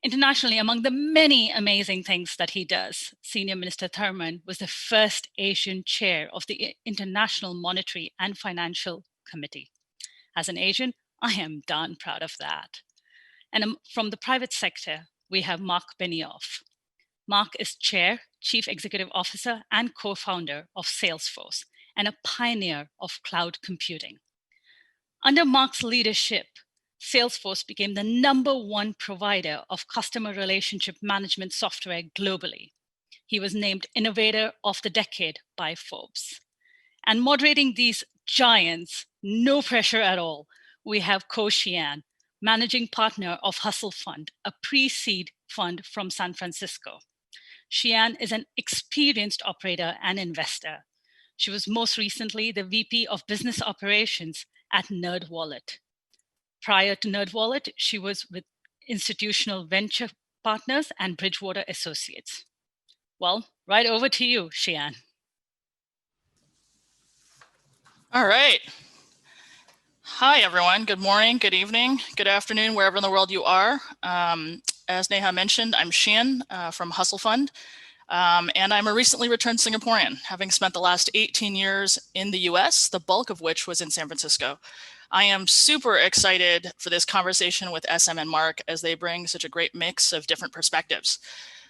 Internationally, among the many amazing things that he does, Senior Minister Tharman was the first Asian chair of the International Monetary and Financial Committee. As an Asian, I am darn proud of that. And from the private sector, we have Marc Benioff. Marc is chair, chief executive officer, and co-founder of Salesforce, and a pioneer of cloud computing. Under Marc's leadership, Salesforce became the #1 provider of customer relationship management software globally. He was named Innovator of the Decade by Forbes. And moderating these giants, no pressure at all, we have Shiyan, managing partner of Hustle Fund, a pre-seed fund from San Francisco. Shiyan is an experienced operator and investor. She was most recently the VP of Business Operations at NerdWallet. Prior to NerdWallet, she was with Institutional Venture Partners and Bridgewater Associates. Well, right over to you, Shiyan. All right. Hi, everyone. Good morning, good evening, good afternoon, wherever in the world you are. As Neha mentioned, I'm Shiyan from Hustle Fund, and I'm a recently returned Singaporean, having spent the last 18 years in the US, the bulk of which was in San Francisco. I am super excited for this conversation with SM and Marc as they bring such a great mix of different perspectives.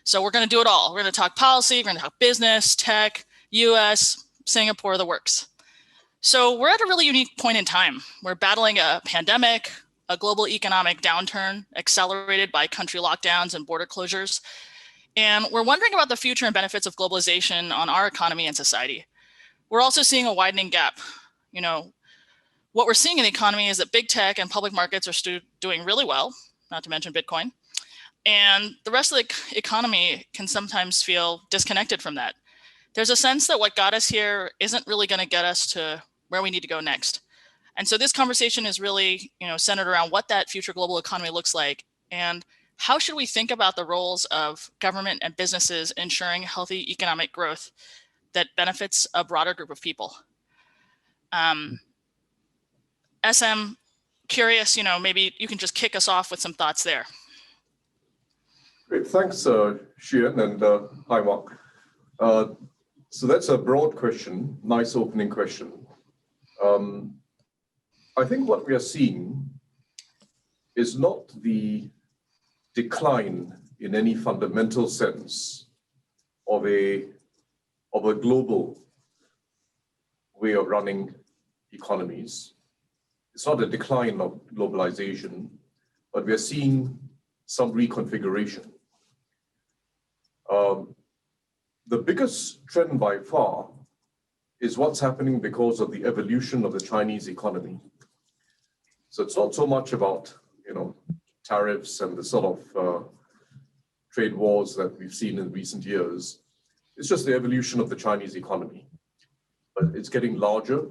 So we're going to do it all. We're going to talk policy, we're going to talk business, tech, US, Singapore, the works. So we're at a really unique point in time. We're battling a pandemic, a global economic downturn accelerated by country lockdowns and border closures. And we're wondering about the future and benefits of globalization on our economy and society. We're also seeing a widening gap. What we're seeing in the economy is that big tech and public markets are doing really well, not to mention Bitcoin. And the rest of the economy can sometimes feel disconnected from that. There's a sense that what got us here isn't really going to get us to where we need to go next. And so this conversation is really, centered around what that future global economy looks like and how should we think about the roles of government and businesses ensuring healthy economic growth that benefits a broader group of people. SM, curious, maybe you can just kick us off with some thoughts there. Great, thanks, Shiyan, and hi, Marc. So that's a broad question, nice opening question. I think what we are seeing is not the decline in any fundamental sense of a global way of running economies. It's not a decline of globalization, but we are seeing some reconfiguration. The biggest trend by far is what's happening because of the evolution of the Chinese economy. So it's not so much about, tariffs and the sort of trade wars that we've seen in recent years. It's just the evolution of the Chinese economy. But it's getting larger.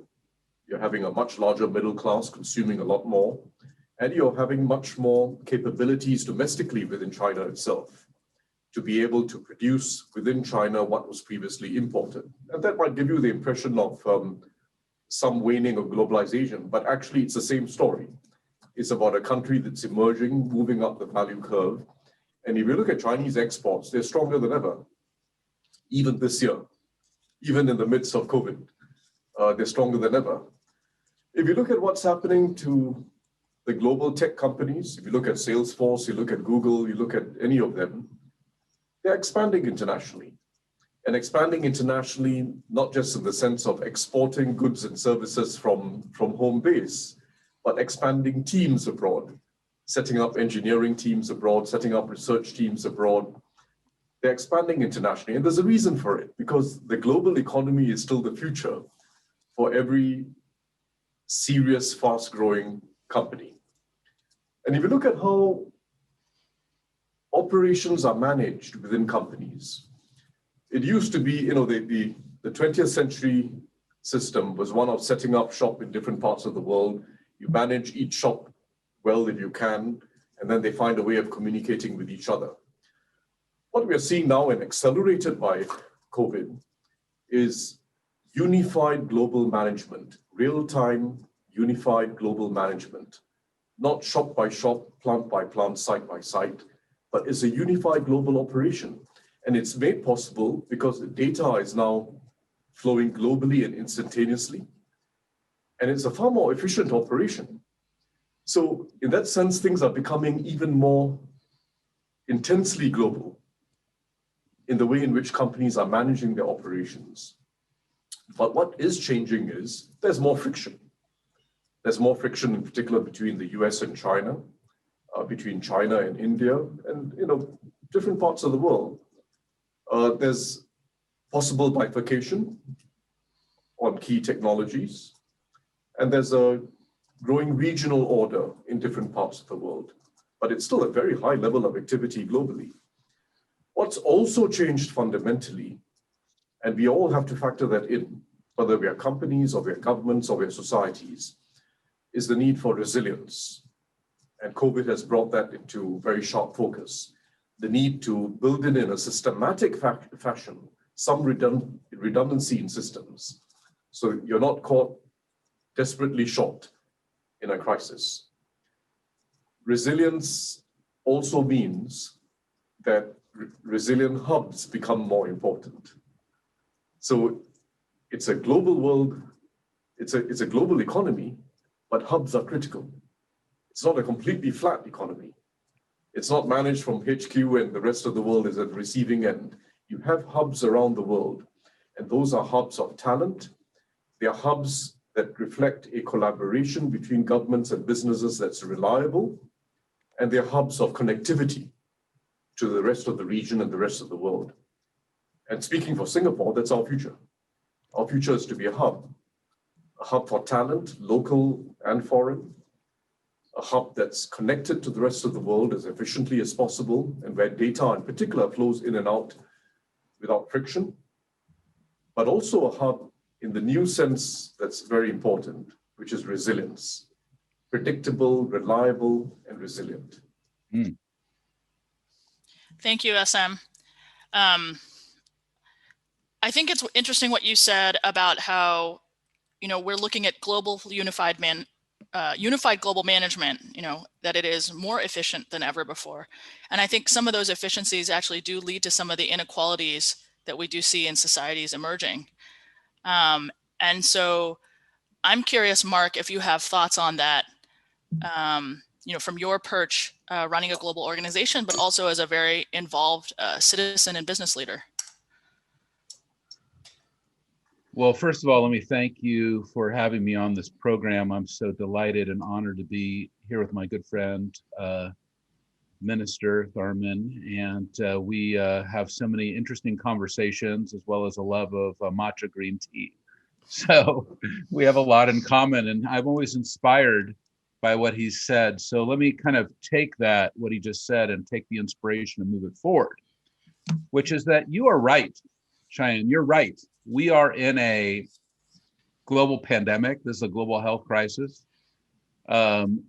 You're having a much larger middle class consuming a lot more, and you're having much more capabilities domestically within China itself to be able to produce within China what was previously imported. And that might give you the impression of some waning of globalization, but actually it's the same story. It's about a country that's emerging, moving up the value curve. And if you look at Chinese exports, they're stronger than ever, even this year, even in the midst of COVID, they're stronger than ever. If you look at what's happening to the global tech companies, if you look at Salesforce, you look at Google, you look at any of them, they're expanding internationally. And expanding internationally, not just in the sense of exporting goods and services from home base, but expanding teams abroad, setting up engineering teams abroad, setting up research teams abroad. They're expanding internationally. And there's a reason for it, because the global economy is still the future for every serious, fast-growing company. And if you look at how operations are managed within companies, it used to be, the 20th century system was one of setting up shop in different parts of the world. You manage each shop well if you can, and then they find a way of communicating with each other. What we are seeing now and accelerated by COVID is unified global management, real-time unified global management, not shop by shop, plant by plant, site by site, but it's a unified global operation. And it's made possible because the data is now flowing globally and instantaneously. And it's a far more efficient operation. So in that sense, things are becoming even more intensely global in the way in which companies are managing their operations. But what is changing is there's more friction. There's more friction in particular between the US and China, between China and India, and different parts of the world. There's possible bifurcation on key technologies, and there's a growing regional order in different parts of the world, but it's still a very high level of activity globally. What's also changed fundamentally, and we all have to factor that in, whether we are companies or we are governments or we are societies, is the need for resilience. And COVID has brought that into very sharp focus. The need to build in a systematic fashion some redundancy in systems, so you're not caught desperately short in a crisis. Resilience also means that resilient hubs become more important. So it's a global world, it's a global economy, but hubs are critical. It's not a completely flat economy. It's not managed from HQ and the rest of the world is at the receiving end. You have hubs around the world, and those are hubs of talent. They are hubs that reflect a collaboration between governments and businesses that's reliable, and they're hubs of connectivity to the rest of the region and the rest of the world. And speaking for Singapore, that's our future. Our future is to be a hub for talent, local and foreign, a hub that's connected to the rest of the world as efficiently as possible, and where data in particular flows in and out without friction, but also a hub in the new sense that's very important, which is resilience, predictable, reliable, and resilient. Mm. Thank you, SM. I think it's interesting what you said about how, we're looking at global unified global management, that it is more efficient than ever before. And I think some of those efficiencies actually do lead to some of the inequalities that we do see in societies emerging. And so I'm curious, Marc, if you have thoughts on that, from your perch running a global organization, but also as a very involved citizen and business leader. Well, first of all, let me thank you for having me on this program. I'm so delighted and honored to be here with my good friend, Minister Tharman, and we have so many interesting conversations, as well as a love of matcha green tea. So we have a lot in common, and I'm always inspired by what he's said. So let me kind of take that, what he just said, and take the inspiration and move it forward, which is that you are right, Shiyan, you're right. We are in a global pandemic. This is a global health crisis.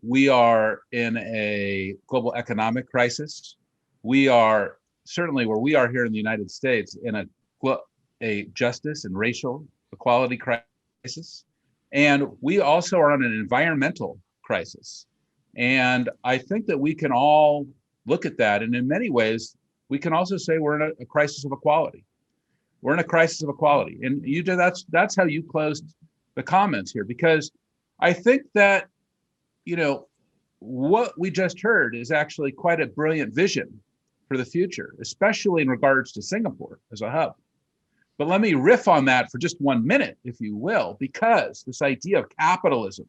We are in a global economic crisis. We are certainly, where we are here in the United States, in a justice and racial equality crisis. And we also are on an environmental crisis. And I think that we can all look at that. And in many ways, we can also say we're in a crisis of equality. We're in a crisis of equality. And that's how you closed the comments here, because I think that, what we just heard is actually quite a brilliant vision for the future, especially in regards to Singapore as a hub. But let me riff on that for just 1 minute, if you will, because this idea of capitalism,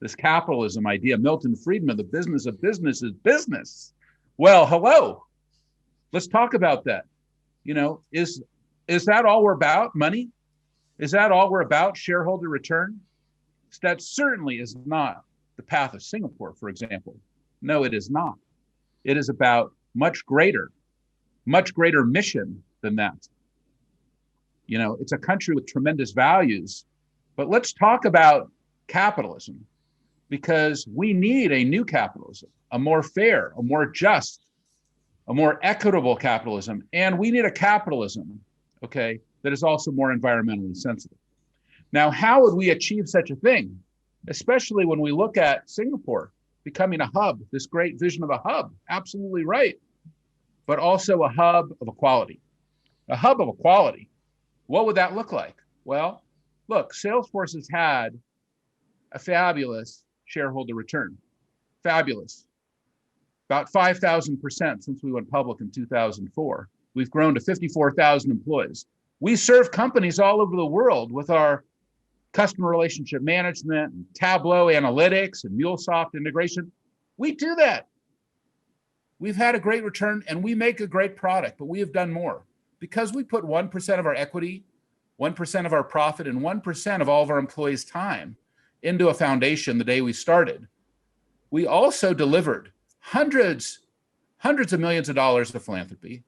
this capitalism idea, Milton Friedman, the business of business is business. Well, hello, let's talk about that. Is that all we're about, money? Is that all we're about, shareholder return? That certainly is not the path of Singapore, for example. No, it is not. It is about much greater mission than that. It's a country with tremendous values, but let's talk about capitalism, because we need a new capitalism, a more fair, a more just, a more equitable capitalism. And we need a capitalism, okay, that is also more environmentally sensitive. Now, how would we achieve such a thing, especially when we look at Singapore becoming a hub, this great vision of a hub? Absolutely right. but also a hub of equality. A hub of equality, what would that look like? Well, look, Salesforce has had a fabulous shareholder return. Fabulous. About 5,000% since we went public in 2004. We've grown to 54,000 employees. We serve companies all over the world with our customer relationship management, and Tableau analytics, and MuleSoft integration. We do that. We've had a great return and we make a great product, but we have done more because we put 1% of our equity, 1% of our profit, and 1% of all of our employees' time into a foundation the day we started. We also delivered hundreds of millions of dollars of philanthropy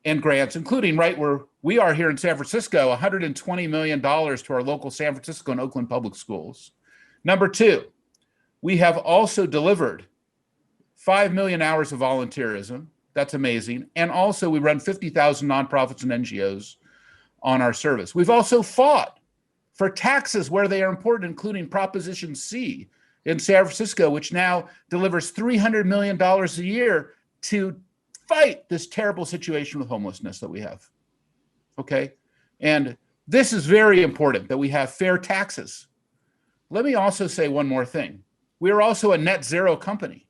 and grants, including right where we are here in San Francisco, $120 million to our local San Francisco and Oakland public schools. Number two, we have also delivered 5 million hours of volunteerism. That's amazing. And also we run 50,000 nonprofits and NGOs on our service. We've also fought for taxes where they are important, including Proposition C in San Francisco, which now delivers $300 million a year to fight this terrible situation with homelessness that we have. Okay. And this is very important that we have fair taxes. Let me also say one more thing. We are also a net zero company.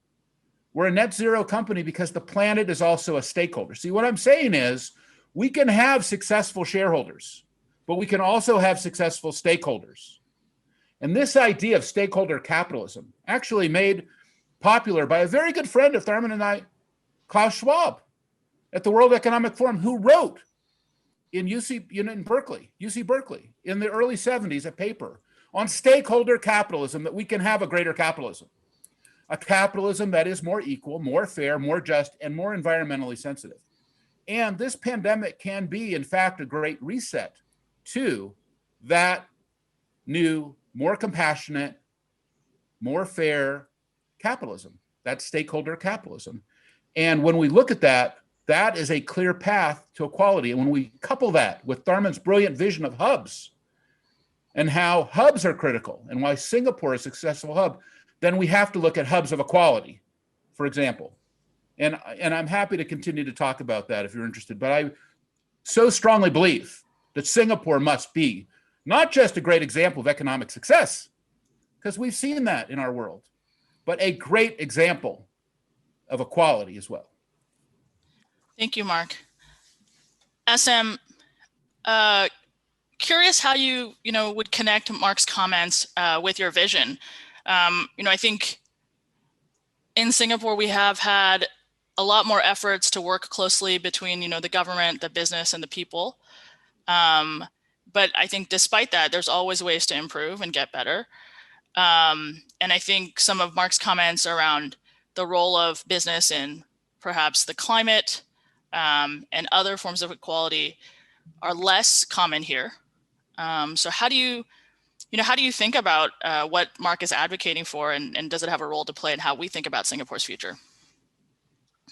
We're a net zero company because the planet is also a stakeholder. See, what I'm saying is we can have successful shareholders, but we can also have successful stakeholders. And this idea of stakeholder capitalism actually made popular by a very good friend of Tharman and I, Klaus Schwab, at the World Economic Forum, who wrote in UC Berkeley in the early 70s a paper on stakeholder capitalism, that we can have a greater capitalism. A capitalism that is more equal, more fair, more just, and more environmentally sensitive. And this pandemic can be, in fact, a great reset to that new, more compassionate, more fair capitalism, that stakeholder capitalism. And when we look at that, that is a clear path to equality. And when we couple that with Tharman's brilliant vision of hubs and how hubs are critical and why Singapore is a successful hub, then we have to look at hubs of equality, for example. And I'm happy to continue to talk about that if you're interested. But I so strongly believe that Singapore must be not just a great example of economic success, because we've seen that in our world, but a great example of equality as well. Thank you, Marc. SM, curious how you would connect Marc's comments with your vision. I think in Singapore, we have had a lot more efforts to work closely between, the government, the business, and the people. But I think despite that, there's always ways to improve and get better. And I think some of Marc's comments around the role of business in perhaps the climate and other forms of equality are less common here. So how do you think about what Marc is advocating for, and does it have a role to play in how we think about Singapore's future?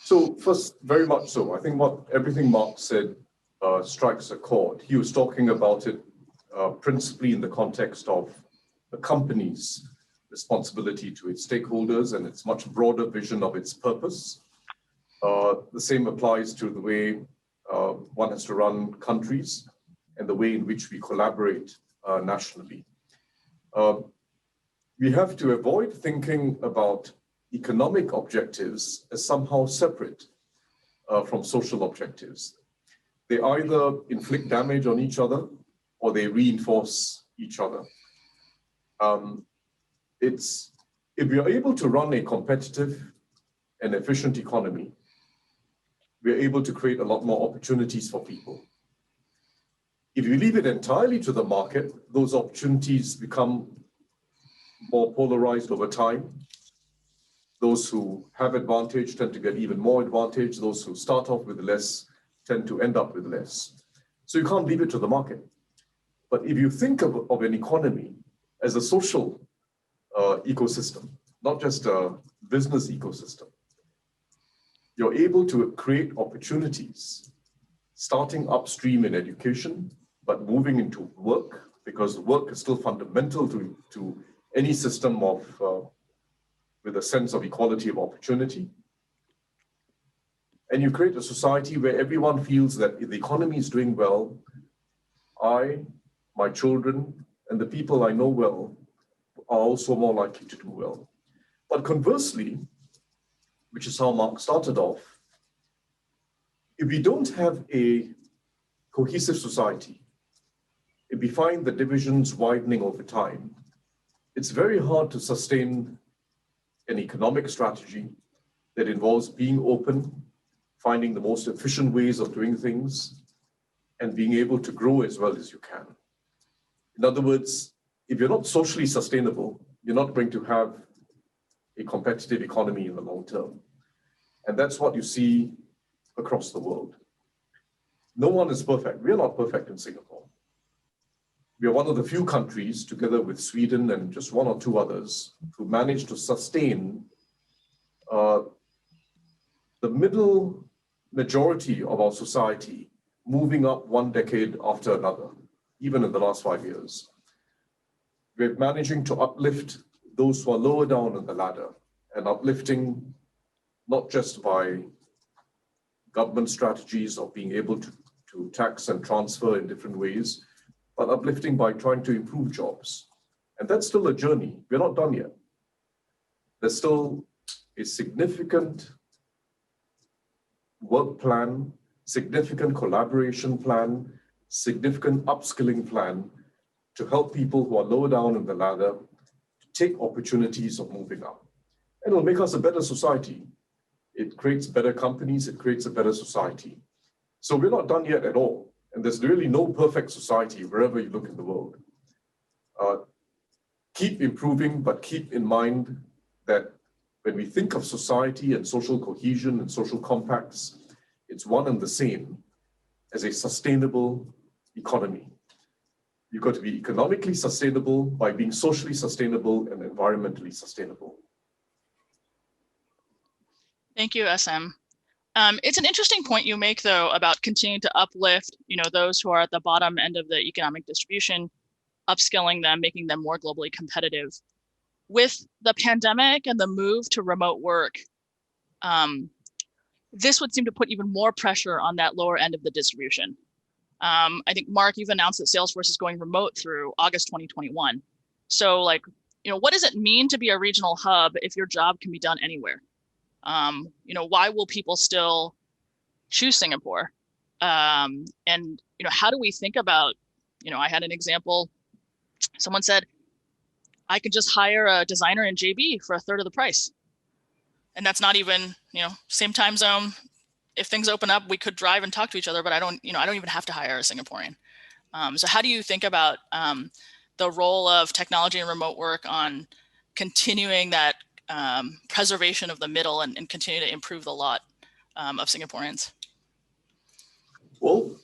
So first, very much so. I think everything Marc said strikes a chord. He was talking about it principally in the context of the company's responsibility to its stakeholders and its much broader vision of its purpose. The same applies to the way one has to run countries and the way in which we collaborate nationally. We have to avoid thinking about economic objectives as somehow separate from social objectives. They either inflict damage on each other or they reinforce each other. If we are able to run a competitive and efficient economy, we are able to create a lot more opportunities for people. If you leave it entirely to the market, those opportunities become more polarized over time. Those who have advantage tend to get even more advantage. Those who start off with less tend to end up with less. So you can't leave it to the market. But if you think of an economy as a social ecosystem, not just a business ecosystem, you're able to create opportunities, starting upstream in education, but moving into work, because work is still fundamental to any system with a sense of equality of opportunity. and you create a society where everyone feels that if the economy is doing well, I, my children, and the people I know well are also more likely to do well. But conversely, which is how Marc started off, if we don't have a cohesive society, if we find the divisions widening over time, it's very hard to sustain an economic strategy that involves being open, finding the most efficient ways of doing things, and being able to grow as well as you can. In other words, if you're not socially sustainable, you're not going to have a competitive economy in the long term. And that's what you see across the world. No one is perfect. We're not perfect in Singapore. We are one of the few countries, together with Sweden and just one or two others, who managed to sustain the middle majority of our society moving up one decade after another, even in the last 5 years. We're managing to uplift those who are lower down in the ladder, and uplifting not just by government strategies of being able to tax and transfer in different ways, but uplifting by trying to improve jobs. And that's still a journey. We're not done yet. There's still a significant work plan, significant collaboration plan, significant upskilling plan to help people who are lower down in the ladder to take opportunities of moving up. And it'll make us a better society. It creates better companies, it creates a better society. So we're not done yet at all. And there's really no perfect society wherever you look in the world. Keep improving, but keep in mind that when we think of society and social cohesion and social compacts, it's one and the same as a sustainable economy. You've got to be economically sustainable by being socially sustainable and environmentally sustainable. Thank you, SM. It's an interesting point you make, though, about continuing to uplift, those who are at the bottom end of the economic distribution, upskilling them, making them more globally competitive. With the pandemic and the move to remote work, this would seem to put even more pressure on that lower end of the distribution. I think, Marc, you've announced that Salesforce is going remote through August 2021. So, what does it mean to be a regional hub if your job can be done anywhere? Why will people still choose Singapore? And how do we think about, I had an example, someone said, I could just hire a designer in JB for a third of the price. And that's not even, same time zone. If things open up, we could drive and talk to each other, but I don't even have to hire a Singaporean. So how do you think about the role of technology and remote work on continuing that preservation of the middle and continue to improve the lot of Singaporeans? Well,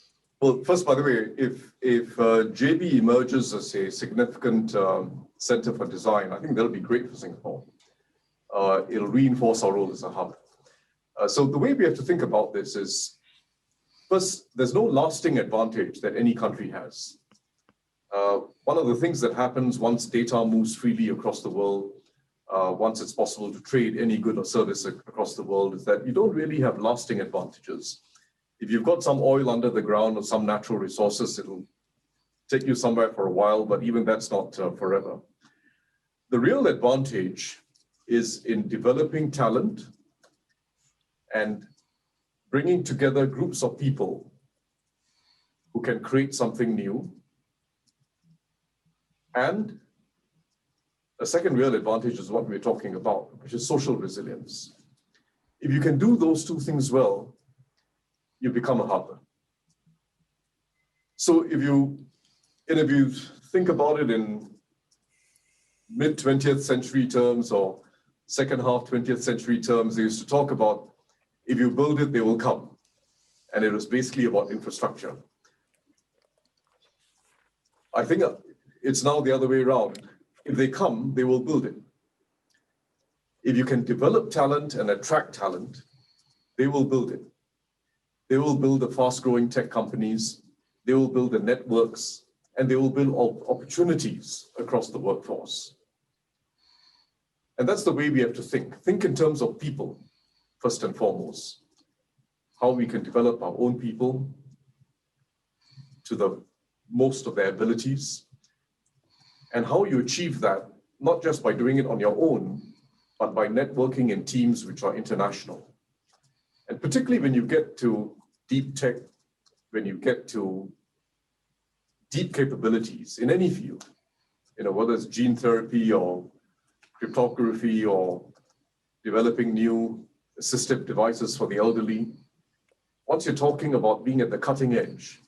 first, by the way, if JB emerges as a significant center for design, I think that'll be great for Singapore. It'll reinforce our role as a hub. So the way we have to think about this is, first, there's no lasting advantage that any country has. One of the things that happens once data moves freely across the world, once it's possible to trade any good or service across the world, is that you don't really have lasting advantages. If you've got some oil under the ground or some natural resources, it'll take you somewhere for a while, but even that's not forever. The real advantage is in developing talent and bringing together groups of people who can create something new. And a second real advantage is what we're talking about, which is social resilience. If you can do those two things well, you become a hub. So if you think about it in mid-20th century terms or second half 20th century terms, they used to talk about, if you build it, they will come. And it was basically about infrastructure. I think it's now the other way around. If they come, they will build it. If you can develop talent and attract talent, they will build it. They will build the fast-growing tech companies, they will build the networks, and they will build opportunities across the workforce. And that's the way we have to think. Think in terms of people, first and foremost. how we can develop our own people to the most of their abilities, and how you achieve that, not just by doing it on your own, but by networking in teams which are international. And particularly when you get to deep tech, when you get to deep capabilities in any field, whether it's gene therapy or cryptography or developing new assistive devices for the elderly, once you're talking about being at the cutting edge,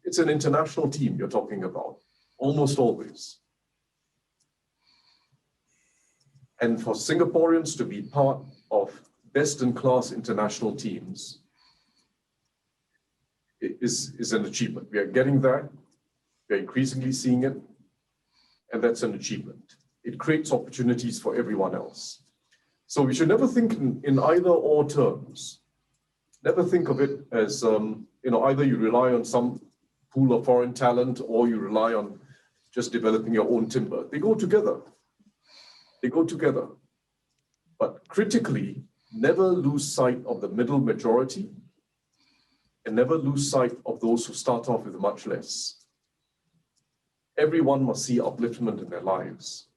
it's an international team you're talking about, almost always. And for Singaporeans to be part of best-in-class international teams is an achievement. We are getting there. We're increasingly seeing it. And that's an achievement. It creates opportunities for everyone else. So we should never think in either or terms. Never think of it as, either you rely on some pool of foreign talent or you rely on just developing your own timber. They go together. They go together. But critically, never lose sight of the middle majority and never lose sight of those who start off with much less. Everyone must see upliftment in their lives.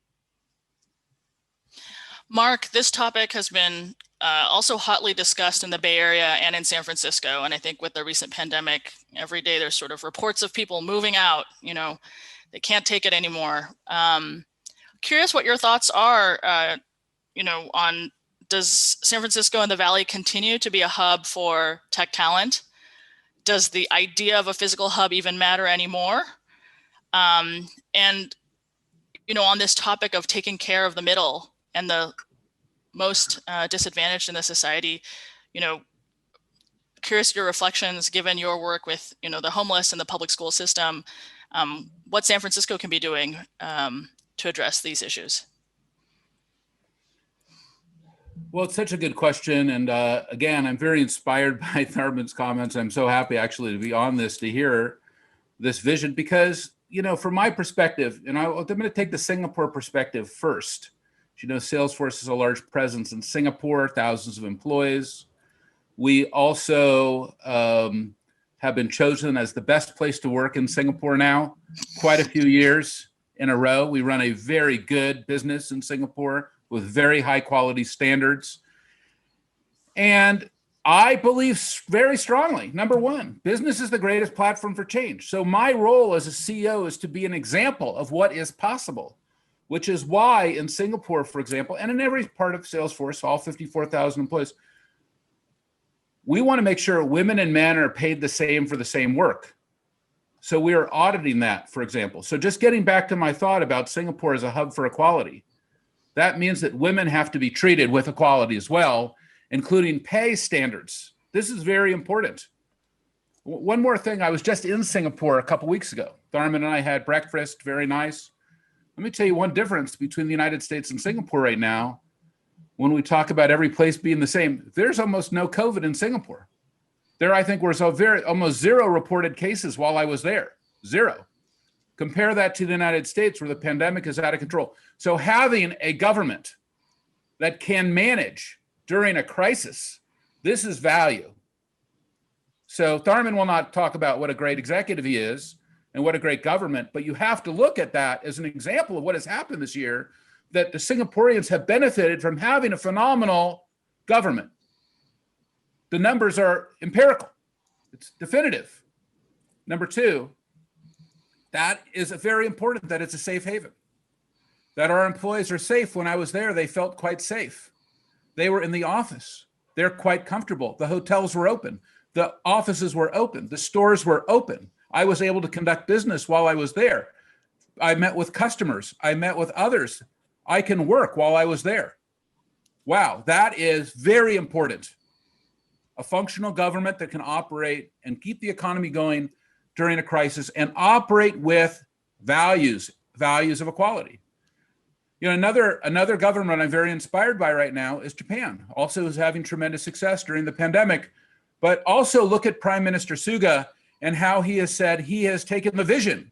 Marc, this topic has been also hotly discussed in the Bay Area and in San Francisco. And I think with the recent pandemic, every day there's sort of reports of people moving out, they can't take it anymore. Curious what your thoughts are, on does San Francisco and the Valley continue to be a hub for tech talent? Does the idea of a physical hub even matter anymore? And, on this topic of taking care of the middle and the most disadvantaged in the society, curious your reflections given your work with, the homeless and the public school system, what San Francisco can be doing to address these issues. Well, it's such a good question. And again, I'm very inspired by Tharman's comments. I'm so happy actually to be on this, to hear this vision, because, from my perspective, and I'm going to take the Singapore perspective first. Salesforce has a large presence in Singapore, thousands of employees. We also have been chosen as the best place to work in Singapore now, quite a few years in a row. We run a very good business in Singapore with very high quality standards. And I believe very strongly, number one, business is the greatest platform for change. So my role as a CEO is to be an example of what is possible, which is why in Singapore, for example, and in every part of Salesforce, all 54,000 employees, we want to make sure women and men are paid the same for the same work. So we are auditing that, for example. So just getting back to my thought about Singapore as a hub for equality, that means that women have to be treated with equality as well, including pay standards. This is very important. One more thing, I was just in Singapore a couple weeks ago. Tharman and I had breakfast, very nice. Let me tell you one difference between the United States and Singapore right now. When we talk about every place being the same, there's almost no COVID in Singapore. There, I think, were almost zero reported cases while I was there, zero. Compare that to the United States where the pandemic is out of control. So having a government that can manage during a crisis, this is value. So Tharman will not talk about what a great executive he is and what a great government, but you have to look at that as an example of what has happened this year, that the Singaporeans have benefited from having a phenomenal government. The numbers are empirical. It's definitive. Number two, that is very important that it's a safe haven, that our employees are safe. When I was there, they felt quite safe. They were in the office. They're quite comfortable. The hotels were open. The offices were open. The stores were open. I was able to conduct business while I was there. I met with customers. I met with others. I can work while I was there. Wow, that is very important. A functional government that can operate and keep the economy going during a crisis and operate with values of equality. Another government I'm very inspired by right now is Japan, also is having tremendous success during the pandemic. But also look at Prime Minister Suga and how he has said he has taken the vision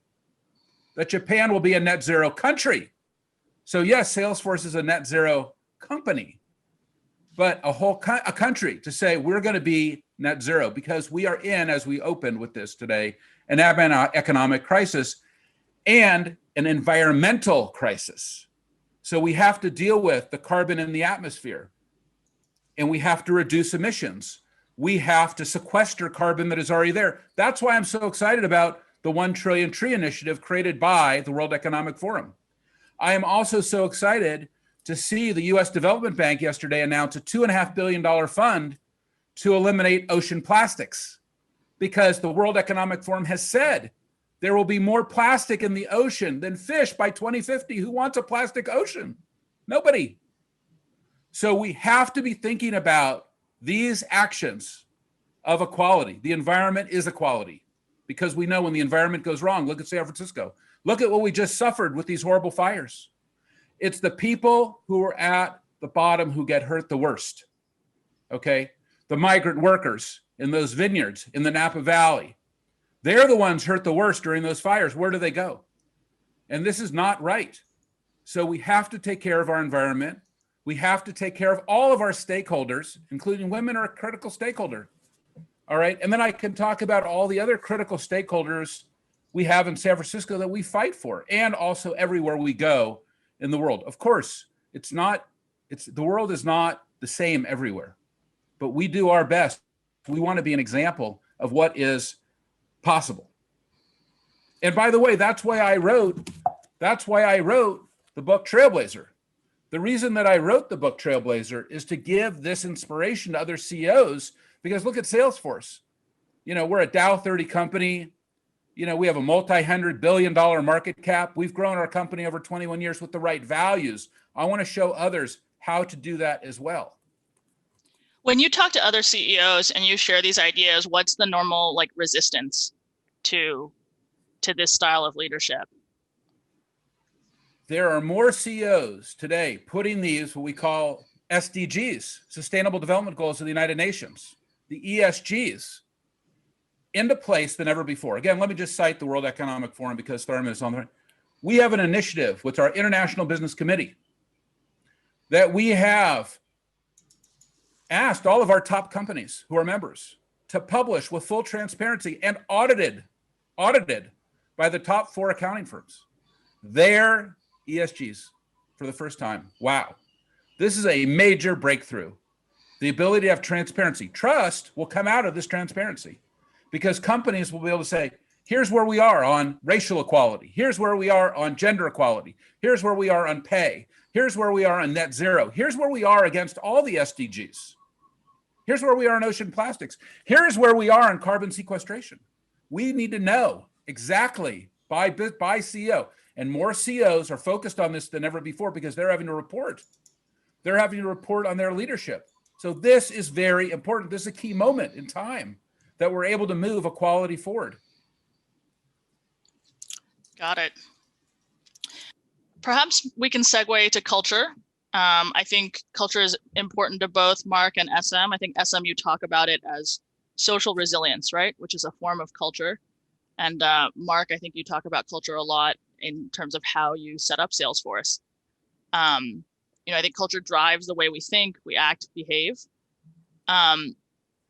that Japan will be a net zero country. So yes, Salesforce is a net zero company, but a country to say we're going to be net zero, because we are in, as we opened with this today, an economic crisis and an environmental crisis. So we have to deal with the carbon in the atmosphere, and we have to reduce emissions. We have to sequester carbon that is already there. That's why I'm so excited about the 1 trillion tree initiative created by the World Economic Forum. I am also so excited to see the US Development Bank yesterday announce a $2.5 billion fund to eliminate ocean plastics, because the World Economic Forum has said there will be more plastic in the ocean than fish by 2050. Who wants a plastic ocean? Nobody. So we have to be thinking about these actions of equality. The environment is equality, because we know when the environment goes wrong, look at San Francisco. Look at what we just suffered with these horrible fires. It's the people who are at the bottom who get hurt the worst, okay? The migrant workers in those vineyards in the Napa Valley, they're the ones hurt the worst during those fires. Where do they go? And this is not right. So we have to take care of our environment. We have to take care of all of our stakeholders, including women are a critical stakeholder. All right. And then I can talk about all the other critical stakeholders we have in San Francisco that we fight for, and also everywhere we go in the world. Of course, the world is not the same everywhere, but we do our best. We want to be an example of what is possible. And by the way, that's why I wrote the book Trailblazer. The reason that I wrote the book Trailblazer is to give this inspiration to other CEOs, because look at Salesforce. You know, we're a Dow 30 company. You know, we have a multi-$100 billion market cap. We've grown our company over 21 years with the right values. I want to show others how to do that as well. When you talk to other CEOs and you share these ideas, what's the normal resistance to this style of leadership? There are more CEOs today putting these, what we call SDGs, Sustainable Development Goals of the United Nations, the ESGs, into place than ever before. Again, let me just cite the World Economic Forum, because Tharman is on there. We have an initiative with our International Business Committee that we have asked all of our top companies who are members to publish with full transparency and audited by the top 4 accounting firms, their ESGs for the first time. Wow. This is a major breakthrough. The ability to have transparency. Trust will come out of this transparency, because companies will be able to say, here's where we are on racial equality. Here's where we are on gender equality. Here's where we are on pay. Here's where we are on net zero. Here's where we are against all the SDGs. Here's where we are on ocean plastics. Here's where we are on carbon sequestration. We need to know exactly by CEO. And more CEOs are focused on this than ever before, because they're having to report. They're having to report on their leadership. So this is very important. This is a key moment in time that we're able to move equality forward. Got it. Perhaps we can segue to culture. I think culture is important to both Marc and SM. I think SM, you talk about it as social resilience, right? Which is a form of culture. And Marc, I think you talk about culture a lot in terms of how you set up Salesforce. I think culture drives the way we think, we act, behave.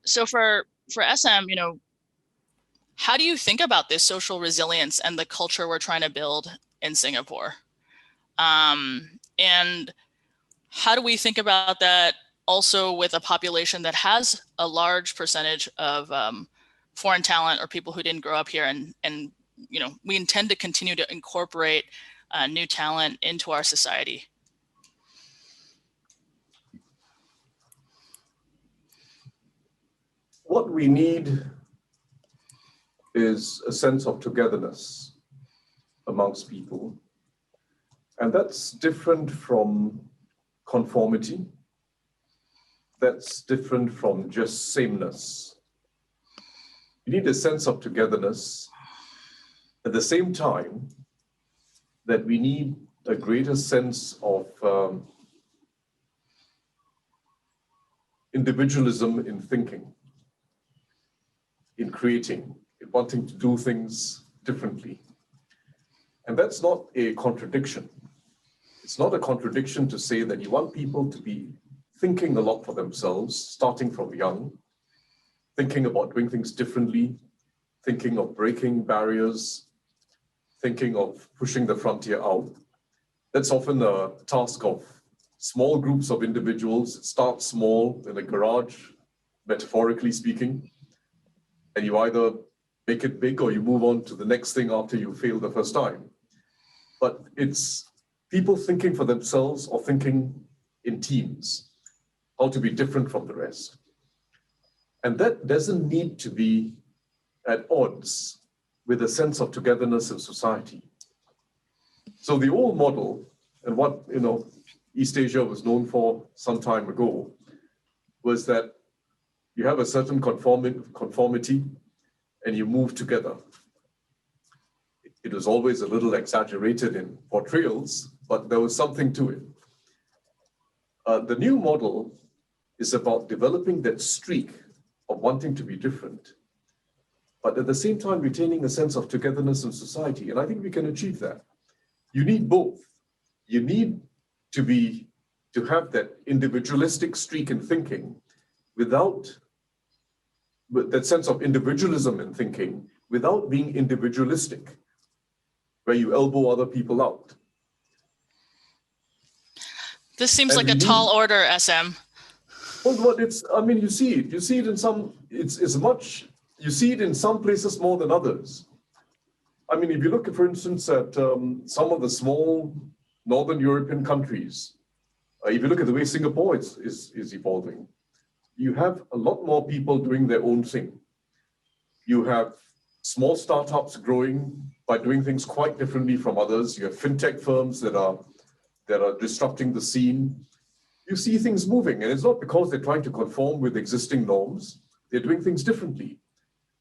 So for SM, how do you think about this social resilience and the culture we're trying to build in Singapore? And how do we think about that also with a population that has a large percentage of foreign talent or people who didn't grow up here, and we intend to continue to incorporate new talent into our society? What we need is a sense of togetherness amongst people. And that's different from conformity. That's different from just sameness. You need a sense of togetherness. At the same time, that we need a greater sense of individualism in thinking, in creating, in wanting to do things differently. And that's not a contradiction. It's not a contradiction to say that you want people to be thinking a lot for themselves, starting from young, thinking about doing things differently, thinking of breaking barriers, thinking of pushing the frontier out. That's often a task of small groups of individuals. It starts small in a garage, metaphorically speaking, and you either make it big or you move on to the next thing after you fail the first time. But it's people thinking for themselves or thinking in teams, how to be different from the rest. And that doesn't need to be at odds with a sense of togetherness in society. So the old model, and what East Asia was known for some time ago, was that you have a certain conformity and you move together. It was always a little exaggerated in portrayals, but there was something to it. The new model is about developing that streak of wanting to be different, but at the same time retaining a sense of togetherness in society. And I think we can achieve that. You need both. You need to have that individualistic streak in thinking without that sense of individualism in thinking without being individualistic, where you elbow other people out. This seems like a tall order, SM. Well, you see it. You see it in some, you see it in some places more than others. I mean, if you look, for instance, at some of the small Northern European countries, if you look at the way Singapore is evolving, you have a lot more people doing their own thing. You have small startups growing by doing things quite differently from others. You have fintech firms that are disrupting the scene. You see things moving, and it's not because they're trying to conform with existing norms. They're doing things differently.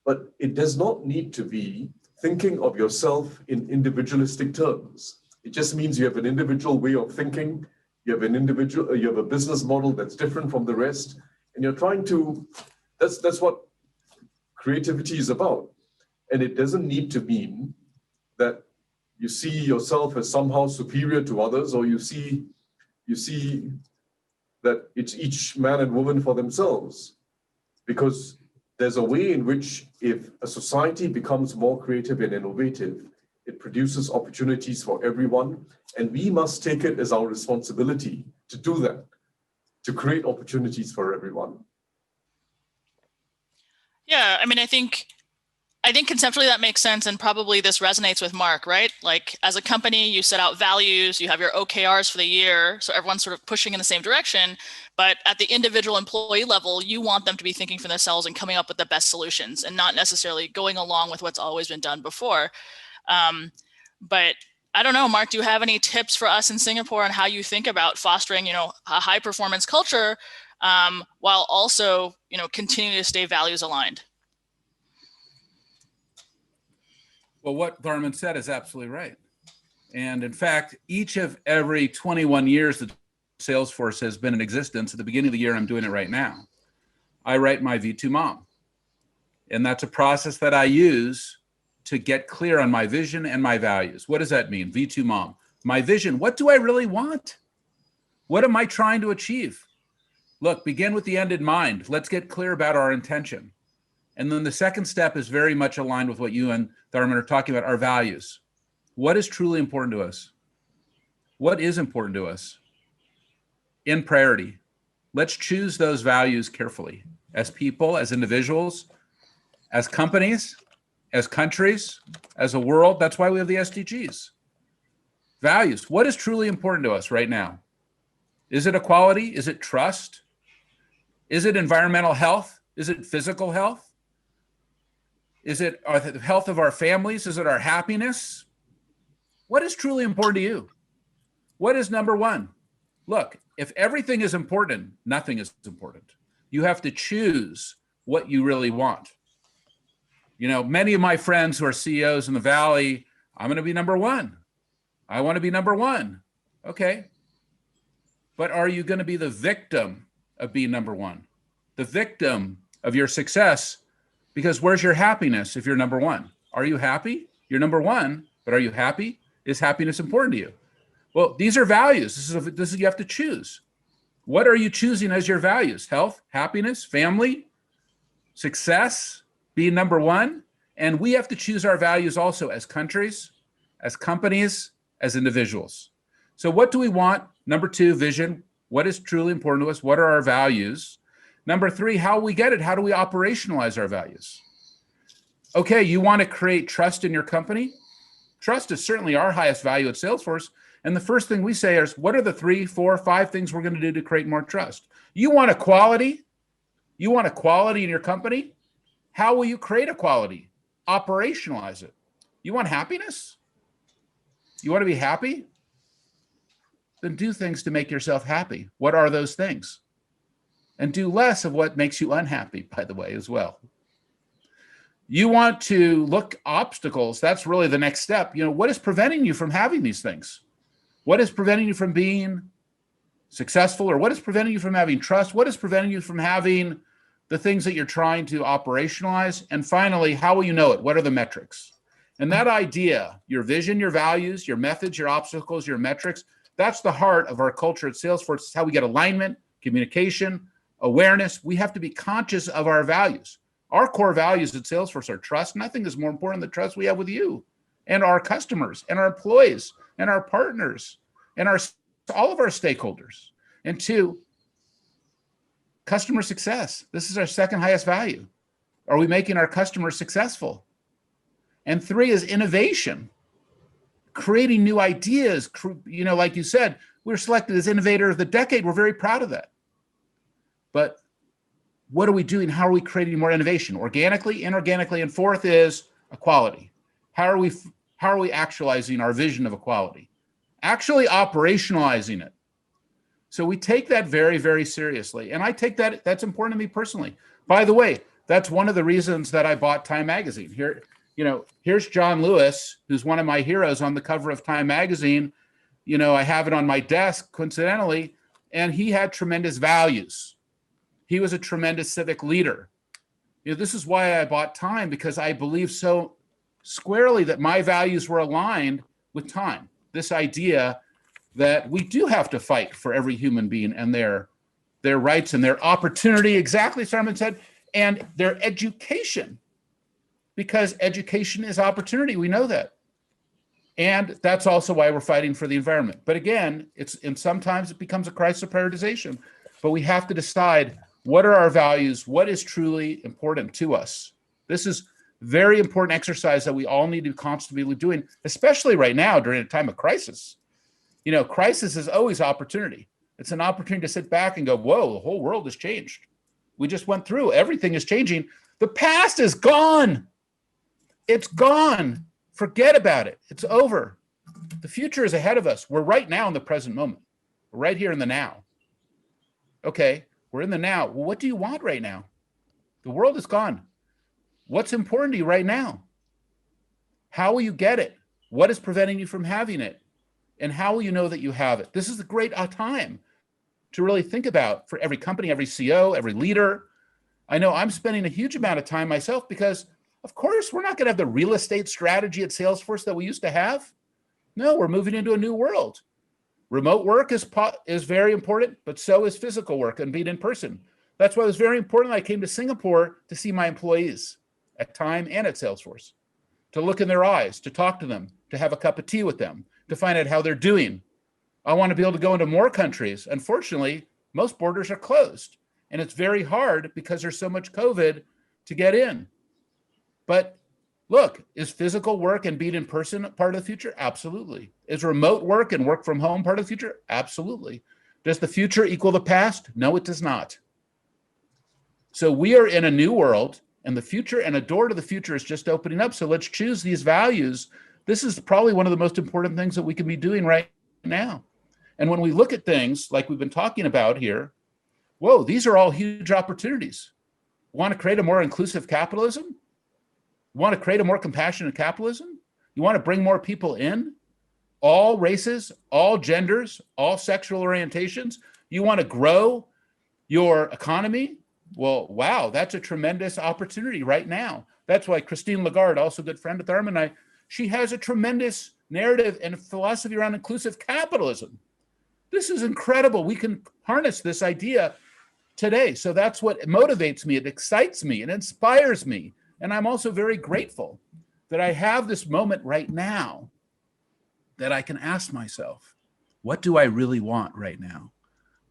But it does not need to be thinking of yourself in individualistic terms. It just means you have an individual way of thinking. You have a business model that's different from the rest, and you're trying to. That's what creativity is about. And it doesn't need to mean that you see yourself as somehow superior to others, or you see that it's each man and woman for themselves. Because there's a way in which if a society becomes more creative and innovative, it produces opportunities for everyone. And we must take it as our responsibility to do that, to create opportunities for everyone. Yeah, I mean, I think conceptually that makes sense, and probably this resonates with Marc, right? Like, as a company, you set out values, you have your OKRs for the year, so everyone's sort of pushing in the same direction, but at the individual employee level, you want them to be thinking for themselves and coming up with the best solutions and not necessarily going along with what's always been done before. But I don't know, Marc, do you have any tips for us in Singapore on how you think about fostering, a high performance culture while also, continuing to stay values aligned? Well, what Tharman said is absolutely right. And in fact, each of every 21 years that Salesforce has been in existence, at the beginning of the year, I'm doing it right now, I write my V2 Mom. And that's a process that I use to get clear on my vision and my values. What does that mean? V2 Mom. My vision, what do I really want? What am I trying to achieve? Look, begin with the end in mind. Let's get clear about our intention. And then the second step is very much aligned with what you and Tharman are talking about, our values. What is truly important to us? What is important to us? In priority. Let's choose those values carefully as people, as individuals, as companies, as countries, as a world. That's why we have the SDGs. Values. What is truly important to us right now? Is it equality? Is it trust? Is it environmental health? Is it physical health? Is it the health of our families? Is it our happiness? What is truly important to you? What is number one? Look, if everything is important, nothing is important. You have to choose what you really want. Many of my friends who are CEOs in the Valley, I'm going to be number one. I want to be number one. Okay. But are you going to be the victim of being number one? The victim of your success? Because where's your happiness if you're number one? Are you happy? You're number one, but are you happy? Is happiness important to you? Well, these are values. This is you have to choose. What are you choosing as your values? Health, happiness, family, success being number one, and we have to choose our values also as countries, as companies, as individuals. So what do we want? Number two, vision. What is truly important to us? What are our values? Number three, how we get it? How do we operationalize our values? Okay, you want to create trust in your company? Trust is certainly our highest value at Salesforce. And the first thing we say is, what are the 3, 4, 5 things we're going to do to create more trust? You want equality? You want equality in your company? How will you create equality? Operationalize it. You want happiness? You want to be happy? Then do things to make yourself happy. What are those things? And do less of what makes you unhappy, by the way, as well. You want to look obstacles. That's really the next step. What is preventing you from having these things? What is preventing you from being successful? Or what is preventing you from having trust? What is preventing you from having the things that you're trying to operationalize? And finally, how will you know it? What are the metrics? And that idea, your vision, your values, your methods, your obstacles, your metrics, that's the heart of our culture at Salesforce. It's how we get alignment, communication, awareness. We have to be conscious of our values. Our core values at Salesforce are trust. Nothing is more important than the trust we have with you and our customers and our employees and our partners and all of our stakeholders. And two, customer success. This is our second highest value. Are we making our customers successful? And three is innovation, creating new ideas. Like you said, we were selected as Innovator of the Decade. We're very proud of that. But what are we doing? How are we creating more innovation? Organically, inorganically, and fourth is equality. How are we actualizing our vision of equality? Actually operationalizing it. So we take that very, very seriously. And I take that's important to me personally. By the way, that's one of the reasons that I bought Time Magazine. Here's John Lewis, who's one of my heroes on the cover of Time Magazine. I have it on my desk, coincidentally, and he had tremendous values. He was a tremendous civic leader. This is why I bought Time, because I believe so squarely that my values were aligned with Time. This idea that we do have to fight for every human being and their rights and their opportunity, exactly as Tharman said, and their education, because education is opportunity. We know that. And that's also why we're fighting for the environment. But again, sometimes it becomes a crisis of prioritization, but we have to decide, what are our values? What is truly important to us? This is very important exercise that we all need to constantly be doing, especially right now during a time of crisis. Crisis is always opportunity. It's an opportunity to sit back and go, whoa, the whole world has changed. We just went through, everything is changing. The past is gone. It's gone. Forget about it. It's over. The future is ahead of us. We're right now in the present moment. We're right here in the now. Okay, we're in the now. Well, what do you want right now? The world is gone. What's important to you right now? How will you get it? What is preventing you from having it? And how will you know that you have it? This is a great time to really think about for every company, every CEO, every leader. I know I'm spending a huge amount of time myself because, of course, we're not going to have the real estate strategy at Salesforce that we used to have. No, we're moving into a new world. Remote work is very important, but so is physical work and being in person. That's why it was very important I came to Singapore to see my employees at Time and at Salesforce, to look in their eyes, to talk to them, to have a cup of tea with them, to find out how they're doing. I want to be able to go into more countries. Unfortunately, most borders are closed, and it's very hard because there's so much COVID to get in. But look, is physical work and being in person part of the future? Absolutely. Is remote work and work from home part of the future? Absolutely. Does the future equal the past? No, it does not. So we are in a new world, and the future and a door to the future is just opening up. So let's choose these values. This is probably one of the most important things that we can be doing right now. And when we look at things like we've been talking about here, whoa, these are all huge opportunities. Want to create a more inclusive capitalism? Want to create a more compassionate capitalism? You want to bring more people in? All races, all genders, all sexual orientations? You want to grow your economy? Well, wow, that's a tremendous opportunity right now. That's why Christine Lagarde, also a good friend of Tharman and I, she has a tremendous narrative and philosophy around inclusive capitalism. This is incredible. We can harness this idea today. So that's what motivates me. It excites me. It inspires me. And I'm also very grateful that I have this moment right now that I can ask myself, what do I really want right now?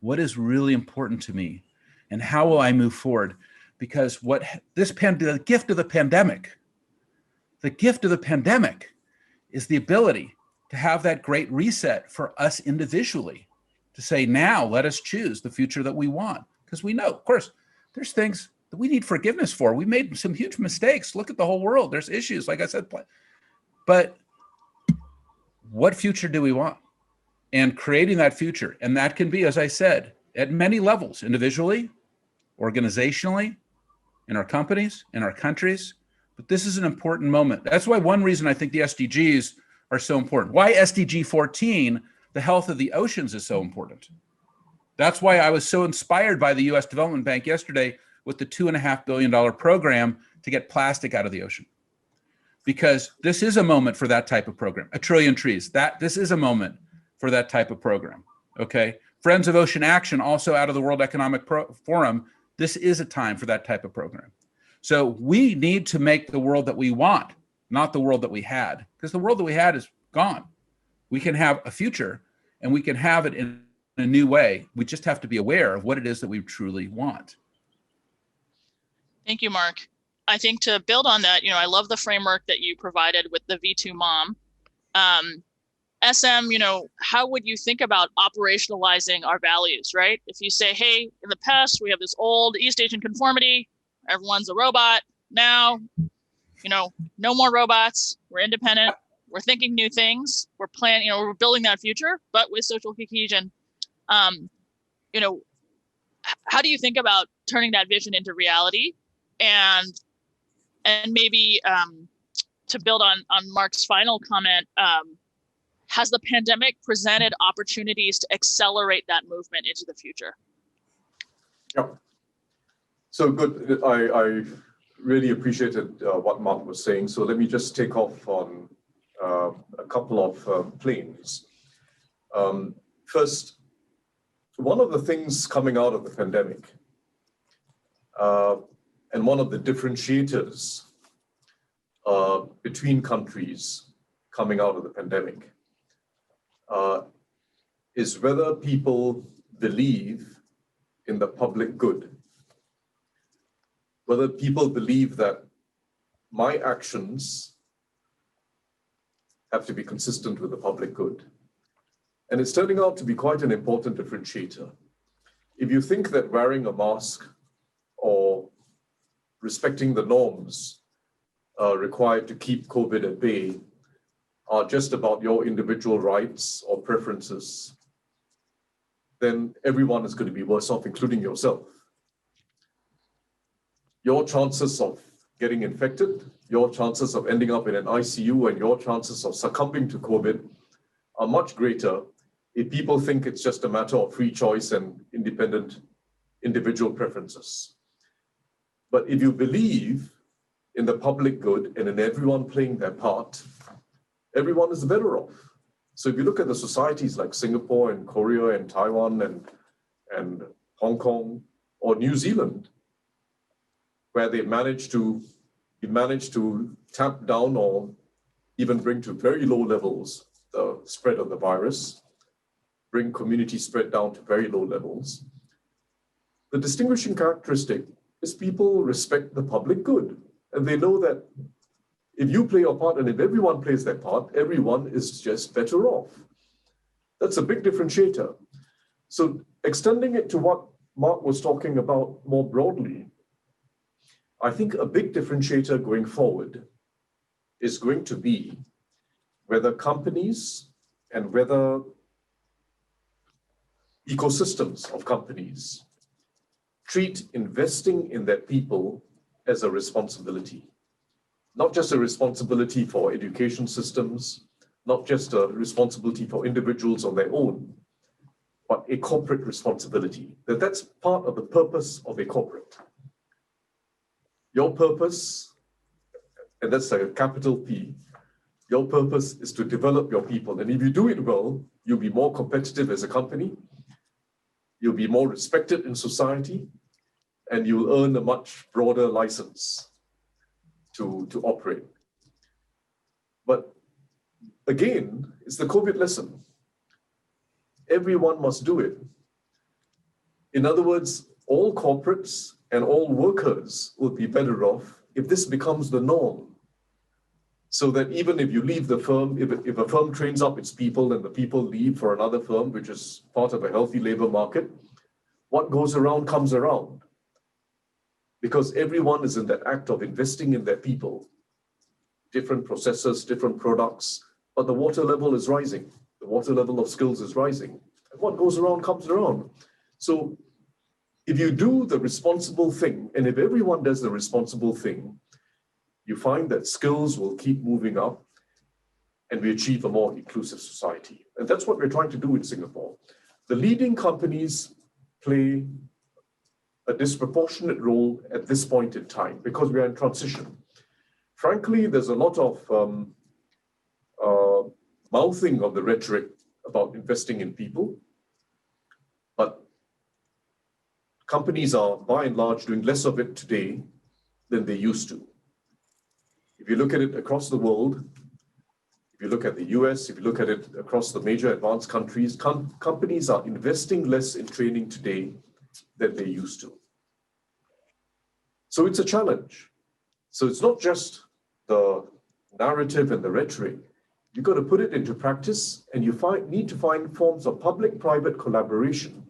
What is really important to me? And how will I move forward? Because what the gift of the pandemic is the ability to have that great reset for us individually, to say, now let us choose the future that we want. Because we know, of course, there's things that we need forgiveness for. We made some huge mistakes. Look at the whole world. There's issues, like I said. But what future do we want? And creating that future. And that can be, as I said, at many levels, individually, organizationally, in our companies, in our countries. But this is an important moment. That's why one reason I think the SDGs are so important. Why SDG 14, the health of the oceans, is so important. That's why I was so inspired by the US Development Bank yesterday with the $2.5 billion program to get plastic out of the ocean. Because this is a moment for that type of program. 1 trillion trees, this is a moment for that type of program, okay? Friends of Ocean Action, also out of the World Economic Forum, this is a time for that type of program. So we need to make the world that we want, not the world that we had, because the world that we had is gone. We can have a future, and we can have it in a new way. We just have to be aware of what it is that we truly want. Thank you, Marc. I think to build on that, I love the framework that you provided with the V2 mom. SM, how would you think about operationalizing our values, right? If you say, hey, in the past, we have this old East Asian conformity, everyone's a robot. Now, no more robots. We're independent. We're thinking new things. We're planning, we're building that future, but with social cohesion. How do you think about turning that vision into reality? And maybe to build on Marc's final comment, has the pandemic presented opportunities to accelerate that movement into the future? Yeah. So good. I really appreciated what Marc was saying. So let me just take off on a couple of planes. First, one of the things coming out of the pandemic and one of the differentiators between countries coming out of the pandemic is whether people believe in the public good, whether people believe that my actions have to be consistent with the public good. And it's turning out to be quite an important differentiator. If you think that wearing a mask or respecting the norms required to keep COVID at bay are just about your individual rights or preferences, then everyone is going to be worse off, including yourself. Your chances of getting infected, your chances of ending up in an ICU, and your chances of succumbing to COVID are much greater if people think it's just a matter of free choice and independent individual preferences. But if you believe in the public good and in everyone playing their part, everyone is better off. So if you look at the societies like Singapore and Korea and Taiwan and Hong Kong or New Zealand, where they managed to tamp down or even bring to very low levels the spread of the virus, bring community spread down to very low levels. The distinguishing characteristic is people respect the public good. And they know that if you play your part and if everyone plays their part, everyone is just better off. That's a big differentiator. So extending it to what Marc was talking about more broadly, I think a big differentiator going forward is going to be whether companies and whether ecosystems of companies treat investing in their people as a responsibility. Not just a responsibility for education systems, not just a responsibility for individuals on their own, but a corporate responsibility. That's part of the purpose of a corporate. Your purpose, and that's a capital P, your purpose is to develop your people. And if you do it well, you'll be more competitive as a company. you'll be more respected in society, and you'll earn a much broader license to operate. But again, it's the COVID lesson. Everyone must do it. In other words, all corporates and all workers will be better off if this becomes the norm. So that even if you leave the firm, if a firm trains up its people and the people leave for another firm, which is part of a healthy labor market, what goes around comes around. Because everyone is in that act of investing in their people. Different processes, different products, but the water level is rising. The water level of skills is rising. And what goes around comes around. So if you do the responsible thing, and if everyone does the responsible thing, you find that skills will keep moving up and we achieve a more inclusive society. And that's what we're trying to do in Singapore. The leading companies play a disproportionate role at this point in time because we are in transition. Frankly, there's a lot of mouthing of the rhetoric about investing in people, but companies are by and large doing less of it today than they used to. If you look at it across the world, if you look at the US, if you look at it across the major advanced countries, companies are investing less in training today than they used to. So it's a challenge. So it's not just the narrative and the rhetoric. You've got to put it into practice, and you need to find forms of public-private collaboration,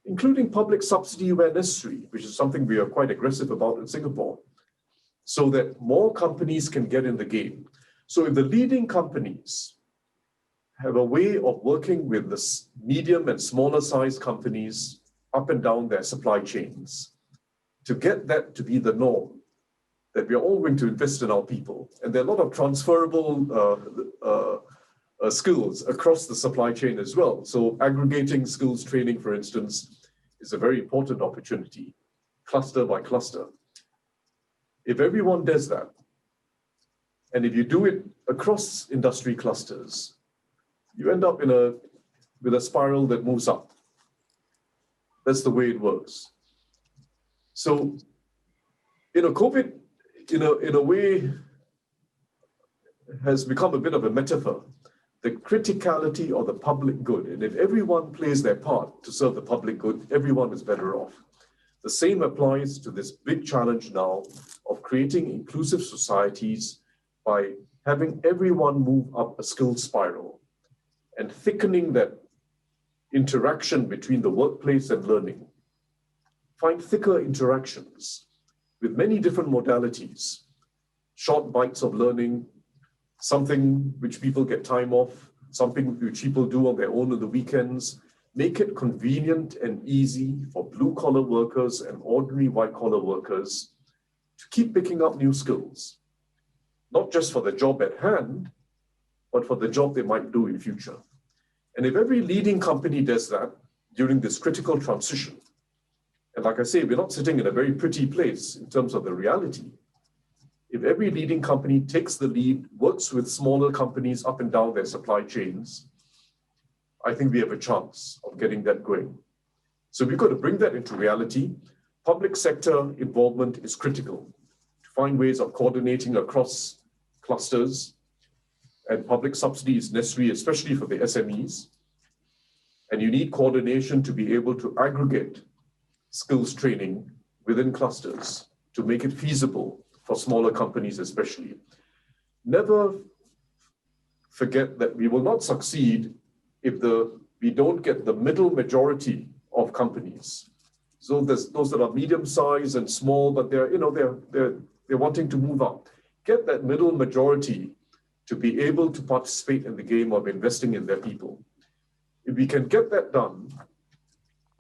including public subsidy where necessary, which is something we are quite aggressive about in Singapore, so that more companies can get in the game. So if the leading companies have a way of working with the medium and smaller sized companies up and down their supply chains, to get that to be the norm, that we are all going to invest in our people. And there are a lot of transferable skills across the supply chain as well. So aggregating skills training, for instance, is a very important opportunity, cluster by cluster. If everyone does that, and if you do it across industry clusters, you end up with a spiral that moves up. That's the way it works. So, COVID, in a way, has become a bit of a metaphor. The criticality of the public good. And if everyone plays their part to serve the public good, everyone is better off. The same applies to this big challenge now of creating inclusive societies by having everyone move up a skills spiral and thickening that interaction between the workplace and learning. Find thicker interactions with many different modalities, short bites of learning, something which people get time off, something which people do on their own on the weekends. Make it convenient and easy for blue-collar workers and ordinary white-collar workers to keep picking up new skills, not just for the job at hand, but for the job they might do in future. And if every leading company does that during this critical transition, and like I say, we're not sitting in a very pretty place in terms of the reality. If every leading company takes the lead, works with smaller companies up and down their supply chains, I think we have a chance of getting that going. So we've got to bring that into reality. Public sector involvement is critical to find ways of coordinating across clusters, and public subsidy is necessary, especially for the SMEs. And you need coordination to be able to aggregate skills training within clusters to make it feasible for smaller companies especially. Never forget that we will not succeed if we don't get the middle majority of companies. So there's those that are medium-sized and small, but they're wanting to move up. Get that middle majority to be able to participate in the game of investing in their people. If we can get that done,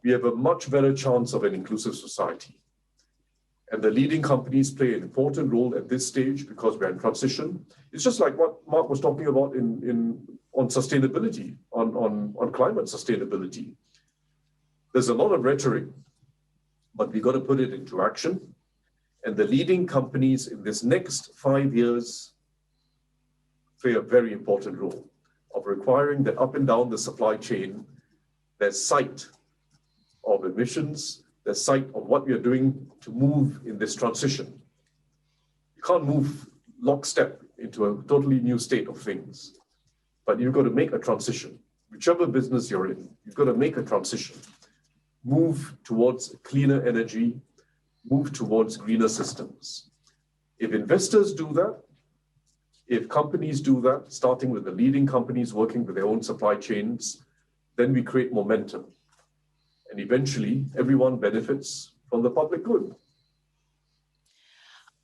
we have a much better chance of an inclusive society. And the leading companies play an important role at this stage because we're in transition. It's just like what Marc was talking about on sustainability, on climate sustainability. There's a lot of rhetoric, but we got to put it into action. And the leading companies in this next 5 years play a very important role of requiring that up and down the supply chain, there's sight of emissions, there's sight of what we are doing to move in this transition. You can't move lockstep into a totally new state of things, but you've got to make a transition. Whichever business you're in, you've got to make a transition. Move towards cleaner energy, move towards greener systems. If investors do that, if companies do that, starting with the leading companies working with their own supply chains, then we create momentum. And eventually, everyone benefits from the public good.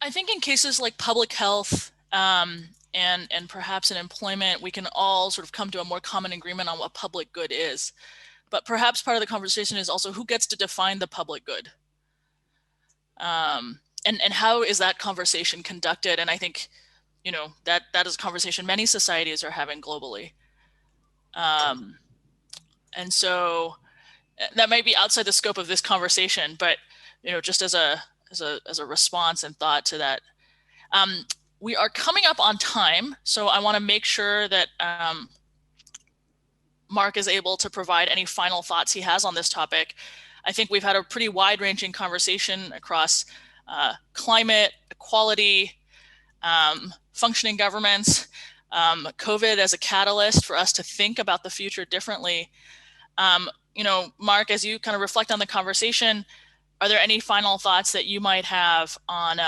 I think in cases like public health and perhaps in employment, we can all sort of come to a more common agreement on what public good is. But perhaps part of the conversation is also who gets to define the public good? And how is that conversation conducted? And I think, that is a conversation many societies are having globally. And so that might be outside the scope of this conversation, but just as a response and thought to that, we are coming up on time, so I want to make sure that Marc is able to provide any final thoughts he has on this topic. I think we've had a pretty wide-ranging conversation across climate, equality, functioning governments, COVID as a catalyst for us to think about the future differently. Marc, as you kind of reflect on the conversation, are there any final thoughts that you might have on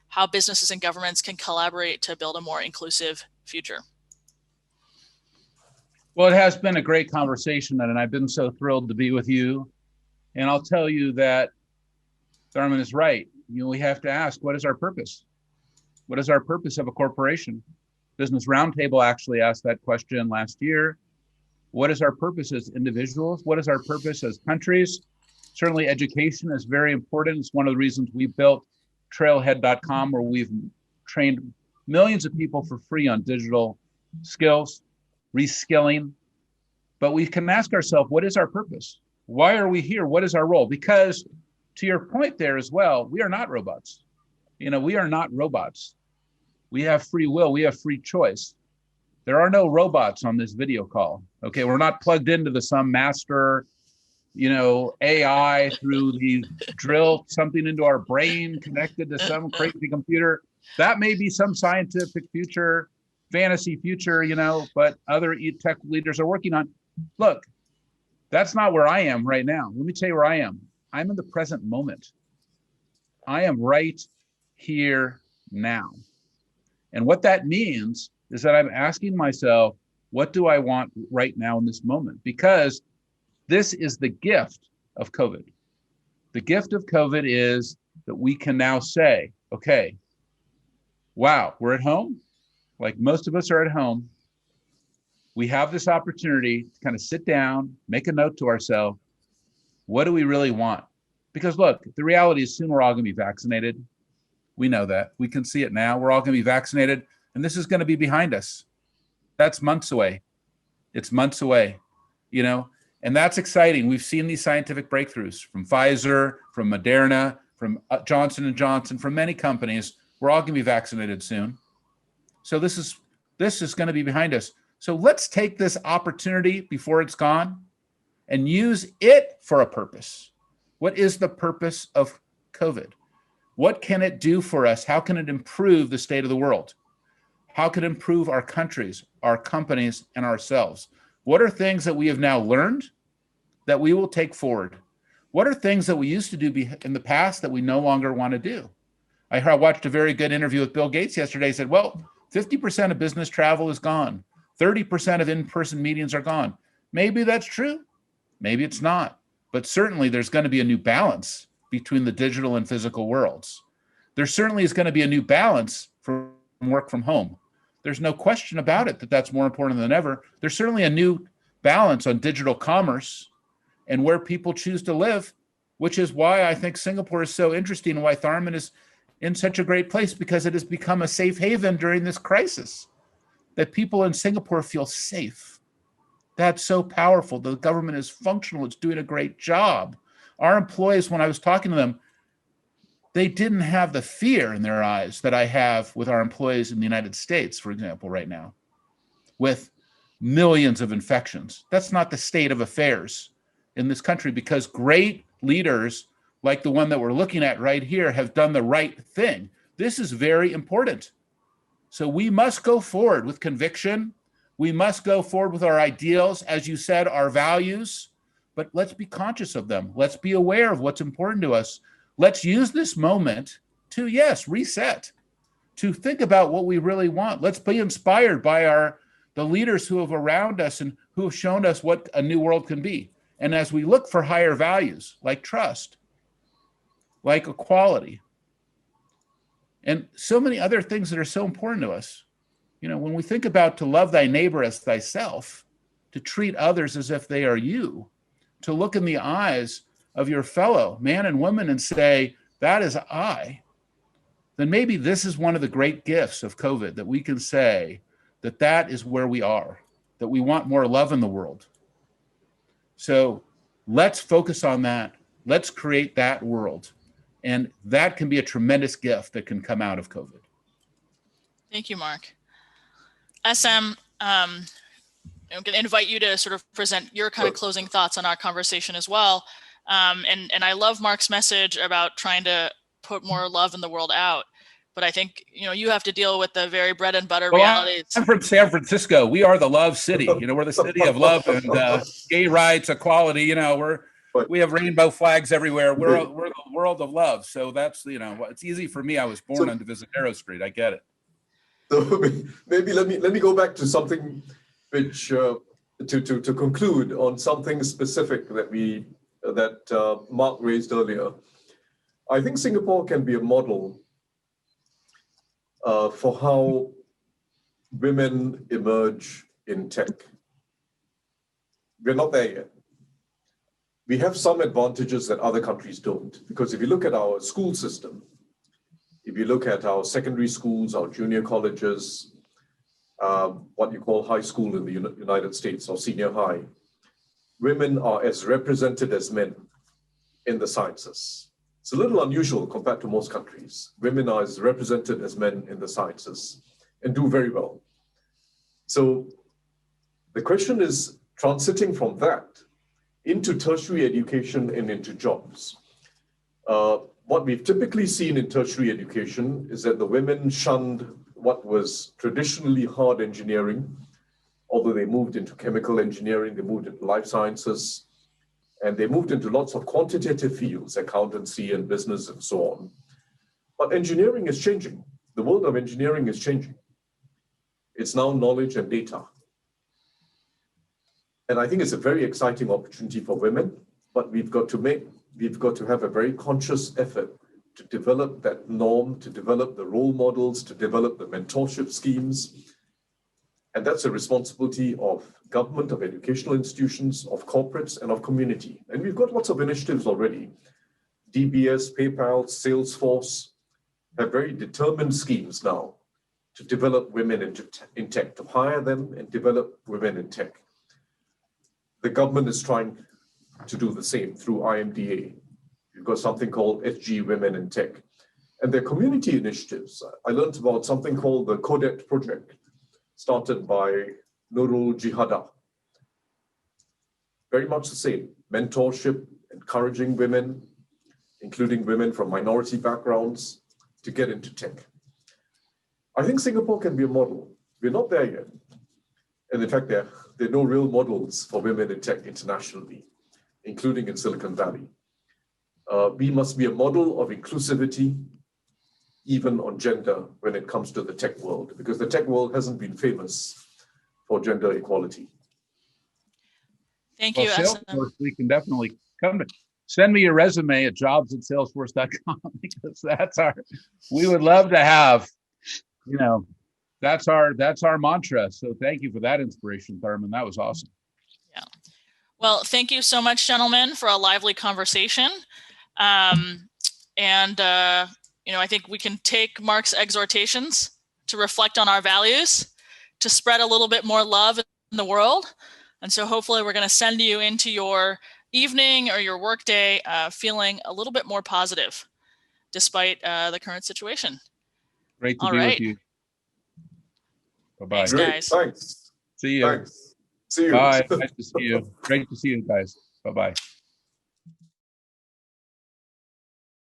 how businesses and governments can collaborate to build a more inclusive future? Well, it has been a great conversation, and I've been so thrilled to be with you. And I'll tell you that Tharman is right. We have to ask, what is our purpose? What is our purpose of a corporation? Business Roundtable actually asked that question last year. What is our purpose as individuals? What is our purpose as countries? Certainly education is very important. It's one of the reasons we built trailhead.com, where we've trained millions of people for free on digital skills, reskilling. But we can ask ourselves, what is our purpose? Why are we here? What is our role? Because to your point there as well, we are not robots. We are not robots. We have free will. We have free choice. There are no robots on this video call. Okay, we're not plugged into some master, AI through the drill something into our brain, connected to some crazy computer. That may be some scientific future, fantasy future, but other tech leaders are working on. Look, that's not where I am right now. Let me tell you where I am. I'm in the present moment. I am right here now. And what that means is that I'm asking myself, what do I want right now in this moment? Because this is the gift of COVID. The gift of COVID is that we can now say, okay, wow, we're at home. Like most of us are at home. We have this opportunity to kind of sit down, make a note to ourselves. What do we really want? Because look, the reality is soon we're all going to be vaccinated. We know that. We can see it now. We're all going to be vaccinated, and this is going to be behind us. That's months away. It's months away, and that's exciting. We've seen these scientific breakthroughs from Pfizer, from Moderna, from Johnson & Johnson, from many companies. We're all going to be vaccinated soon. So this is going to be behind us. So let's take this opportunity before it's gone and use it for a purpose. What is the purpose of COVID? What can it do for us? How can it improve the state of the world? How can it improve our countries, our companies, and ourselves? What are things that we have now learned that we will take forward? What are things that we used to do in the past that we no longer want to do? I watched a very good interview with Bill Gates yesterday. He said, well, 50% of business travel is gone. 30% of in-person meetings are gone. Maybe that's true. Maybe it's not. But certainly there's going to be a new balance between the digital and physical worlds. There certainly is going to be a new balance from work from home. There's no question about it that that's more important than ever. There's certainly a new balance on digital commerce and where people choose to live, which is why I think Singapore is so interesting and why Tharman is in such a great place, because it has become a safe haven during this crisis, that people in Singapore feel safe. That's so powerful. The government is functional. It's doing a great job. Our employees, when I was talking to them, they didn't have the fear in their eyes that I have with our employees in the United States, for example, right now, with millions of infections. That's not the state of affairs in this country because great leaders like the one that we're looking at right here have done the right thing. This is very important. So we must go forward with conviction. We must go forward with our ideals, as you said, our values, but let's be conscious of them. Let's be aware of what's important to us. Let's use this moment to, yes, reset, to think about what we really want. Let's be inspired by the leaders who have around us and who have shown us what a new world can be. And as we look for higher values like trust, like equality, and so many other things that are so important to us, when we think about to love thy neighbor as thyself, to treat others as if they are you, to look in the eyes of your fellow man and woman and say, that is I, then maybe this is one of the great gifts of COVID, that we can say that is where we are, that we want more love in the world. So let's focus on that. Let's create that world. And that can be a tremendous gift that can come out of COVID. Thank you, Marc. SM, I'm going to invite you to sort of present your kind of closing thoughts on our conversation as well. And I love Marc's message about trying to put more love in the world out. But I think, you have to deal with the very bread and butter realities. I'm from San Francisco. We are the love city. We're the city of love and gay rights, equality. We have rainbow flags everywhere. We're the world of love. So that's, it's easy for me. I was born on Divisadero Street. I get it. So maybe let me go back to something which to conclude on something specific that Marc raised earlier. I think Singapore can be a model for how women emerge in tech. We're not there yet. We have some advantages that other countries don't, because if you look at our school system, if you look at our secondary schools, our junior colleges, what you call high school in the United States or senior high, women are as represented as men in the sciences. It's a little unusual compared to most countries. Women are as represented as men in the sciences and do very well. So the question is transiting from that into tertiary education and into jobs. What we've typically seen in tertiary education is that the women shunned what was traditionally hard engineering, although they moved into chemical engineering, they moved into life sciences, and they moved into lots of quantitative fields, accountancy and business and so on. But engineering is changing. The world of engineering is changing. It's now knowledge and data. And I think it's a very exciting opportunity for women, but we've got to have a very conscious effort to develop that norm, to develop the role models, to develop the mentorship schemes. And that's a responsibility of government, of educational institutions, of corporates, and of community. And we've got lots of initiatives already. DBS, PayPal, Salesforce have very determined schemes now to develop women in tech, to hire them and develop women in tech. The government is trying to do the same through IMDA. You've got something called SG Women in Tech. And their community initiatives. I learned about something called the Codet Project, started by Nurul Jihada. Very much the same. Mentorship, encouraging women, including women from minority backgrounds, to get into tech. I think Singapore can be a model. We're not there yet. And in fact, there are no real models for women in tech internationally, including in Silicon Valley. We must be a model of inclusivity, even on gender, when it comes to the tech world, because the tech world hasn't been famous for gender equality. Thank you, Salesforce, we can definitely come to. Send me your resume at jobs@salesforce.com because we would love to have, that's our mantra. So thank you for that inspiration, Tharman. That was awesome. Yeah. Well, thank you so much, gentlemen, for a lively conversation. I think we can take Marc's exhortations to reflect on our values, to spread a little bit more love in the world. And so hopefully we're going to send you into your evening or your workday feeling a little bit more positive despite the current situation. Great to be with you. Bye-bye. Thanks, guys. Thanks. See you. Thanks. See you. Bye. Nice to see you. Great to see you guys. Bye. Bye-bye.